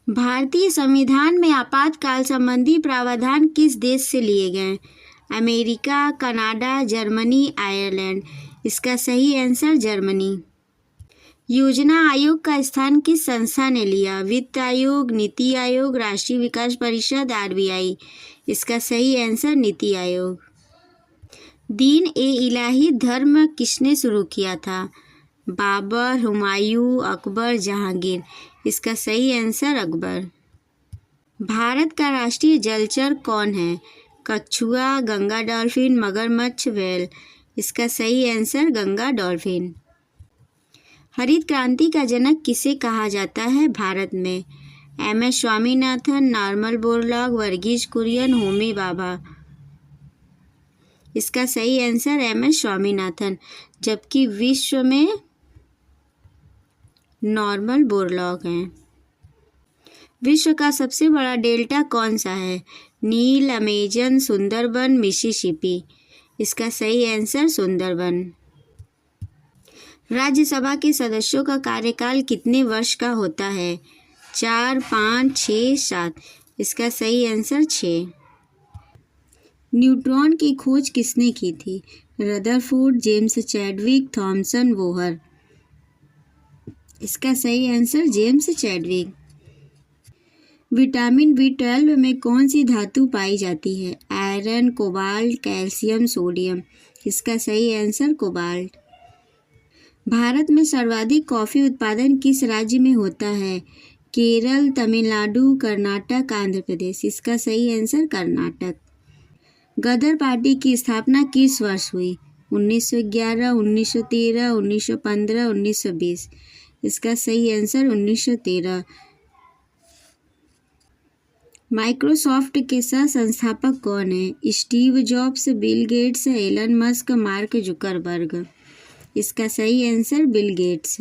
भारतीय संविधान में आपातकाल संबंधी प्रावधान किस देश से लिए गए? America, Canada, Germany, Ireland. इसका सही आंसर जर्मनी। योजना आयोग का स्थान किस संस्था ने लिया? वित्त आयोग, नीति आयोग, राष्ट्रीय विकास परिषद, आरबीआई। इसका सही आंसर नीति आयोग। दीन-ए-इलाही धर्म किसने शुरू किया था? बाबर, हुमायूं, अकबर, जहांगीर। इसका सही आंसर अकबर। भारत का राष्ट्रीय जलचर कौन है? कछुआ, गंगा डॉल्फिन, मगरमच्छ, व्हेल। इसका सही आंसर गंगा डॉल्फिन। हरित क्रांति का जनक किसे कहा जाता है भारत में? M S. Swaminathan, Norman Borlaug, Verghese Kurien, Homi Bhabha. इसका सही आंसर एम.एस. स्वामीनाथन, जबकि विश्व में नॉर्मन बोरलॉग हैं। विश्व का सबसे बड़ा डेल्टा कौन सा है? नील, अमेजन, सुंदरबन, मिसिसिपी। इसका सही आंसर सुंदरबन। राज्यसभा के सदस्यों का कार्यकाल कितने वर्ष का होता है? 4, 5, 6, 7। इसका सही आंसर 6। न्यूट्रॉन की खोज किसने की थी? Rutherford, James Chadwick, Thomson, Bohr. इसका सही answer James Chadwick. Vitamin B12 में कौन सी धातु पाई जाती है? Iron, cobalt, calcium, sodium. इसका सही आंसर कोबाल्ट। भारत में सर्वाधिक कॉफ़ी उत्पादन किस राज्य में होता है? केरल, तमिलनाडु, कर्नाटक, आंध्र प्रदेश। इसका सही आंसर कर्नाटक। गदर पार्टी की स्थापना किस वर्ष हुई? 1911, 1913, 1915, 1920। इसका सही आंसर 1913। माइक्रोसॉफ्ट के सह संस्थापक कौन है? Steve Jobs, Bill Gates, Elon Musk, Mark Zuckerberg. इसका सही आंसर बिल गेट्स।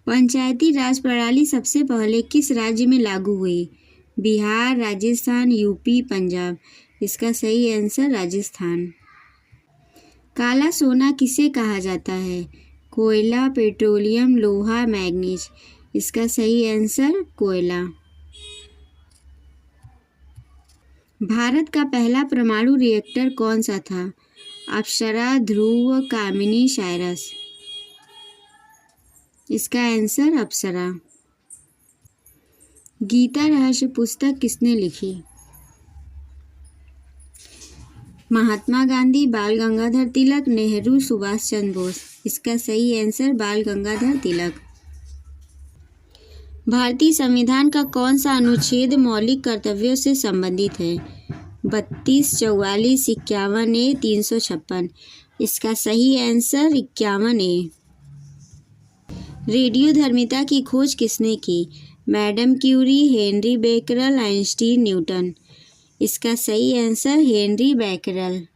पंचायती राज प्रणाली सबसे पहले किस राज्य में लागू हुई? बिहार, राजस्थान, यूपी, पंजाब। इसका सही आंसर राजस्थान। काला सोना किसे कहा जाता है? कोयला, पेट्रोलियम, लोहा, मैग्नीज। इसका सही आंसर कोयला। भारत का पहला परमाणु रिएक्टर कौन सा था? अप्सरा, ध्रुव, कामिनी, साइरस। इसका आंसर अप्सरा। गीता रहस्य पुस्तक किसने लिखी? महात्मा गांधी, बाल गंगाधर तिलक, नेहरू, सुभाष चंद्र बोस। इसका सही आंसर बाल गंगाधर तिलक। भारतीय संविधान का कौन सा अनुच्छेद मौलिक कर्तव्यों से संबंधित है? 32, 44, 51A, 356। इसका सही आंसर 51A। रेडियोधर्मिता की खोज किसने की? Madam Curie, Henri Becquerel, Einstein, Newton. इसका सही आंसर हेनरी बेकरल।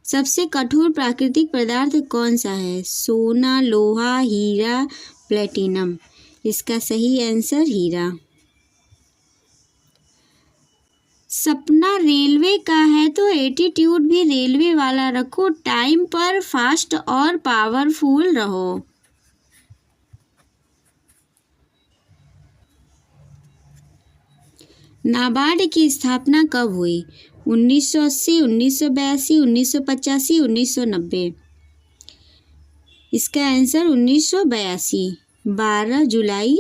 सबसे कठोर प्राकृतिक पदार्थ कौन सा है? सोना, लोहा, हीरा, प्लेटिनम। इसका सही आंसर हीरा। सपना रेलवे का है तो एटीट्यूड भी रेलवे वाला रखो, टाइम पर फास्ट और पावरफुल रहो। नाबार्ड की स्थापना कब हुई? 1980, 1982, 1985, 1990। इसका आंसर 1982। 12 जुलाई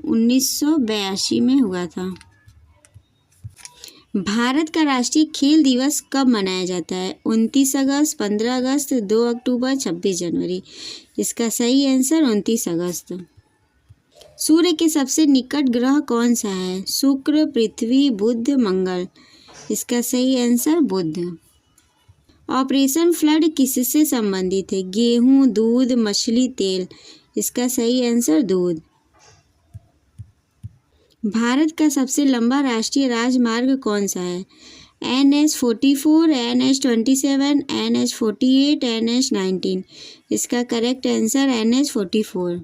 1982 में हुआ था। भारत का राष्ट्रीय खेल दिवस कब मनाया जाता है? 29 अगस्त, 15 अगस्त, 2 अक्टूबर, 26 जनवरी। इसका सही आंसर 29 अगस्त। सूर्य के सबसे निकट ग्रह कौन सा है? शुक्र, पृथ्वी, बुध, मंगल। इसका सही आंसर बुध। ऑपरेशन फ्लड किससे संबंधित है? गेहूं, दूध, मछली, तेल। इसका सही आंसर दूध। भारत का सबसे लंबा राष्ट्रीय राजमार्ग कौन सा है? NH-44, NH-27, NH-48, NH-19। इसका करेक्ट आंसर NH-44।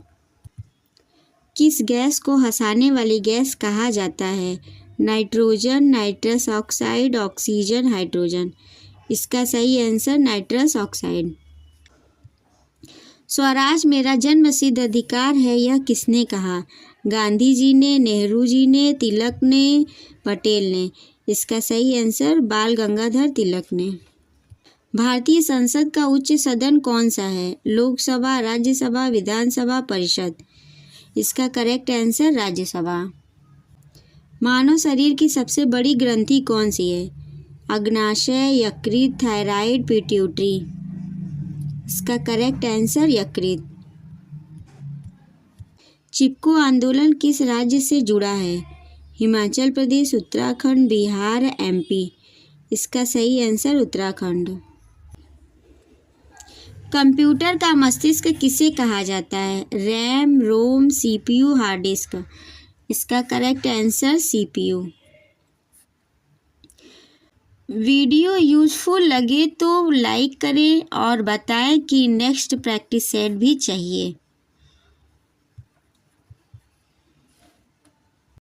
किस गैस को हंसाने वाली गैस कहा जाता है? Nitrogen, nitrous oxide, oxygen, hydrogen. इसका सही आंसर नाइट्रस ऑक्साइड। स्वराज मेरा जन्मसिद्ध अधिकार है, यह किसने कहा? गांधी जी ने, नेहरू जी ने, तिलक ने, पटेल ने। इसका सही आंसर बाल गंगाधर तिलक ने। भारतीय संसद का उच्च सदन कौन सा है? लोकसभा, राज्यसभा, विधानसभा, परिषद। इसका करेक्ट आंसर राज्यसभा। मानव शरीर की सबसे बड़ी ग्रंथि कौन सी है? अग्नाशय, यकृत, थायराइड, पिट्यूटरी। इसका करेक्ट आंसर यकृत। चिपको आंदोलन किस राज्य से जुड़ा है? हिमाचल प्रदेश, उत्तराखंड, बिहार, एमपी। इसका सही आंसर उत्तराखंड। कंप्यूटर का मस्तिष्क किसे कहा जाता है? रैम, रोम, सीपीयू, हार्ड डिस्क। इसका correct answer CPU. Video useful लगे तो लाइक करें और बताएं कि नेक्स्ट प्रैक्टिस सेट भी चाहिए।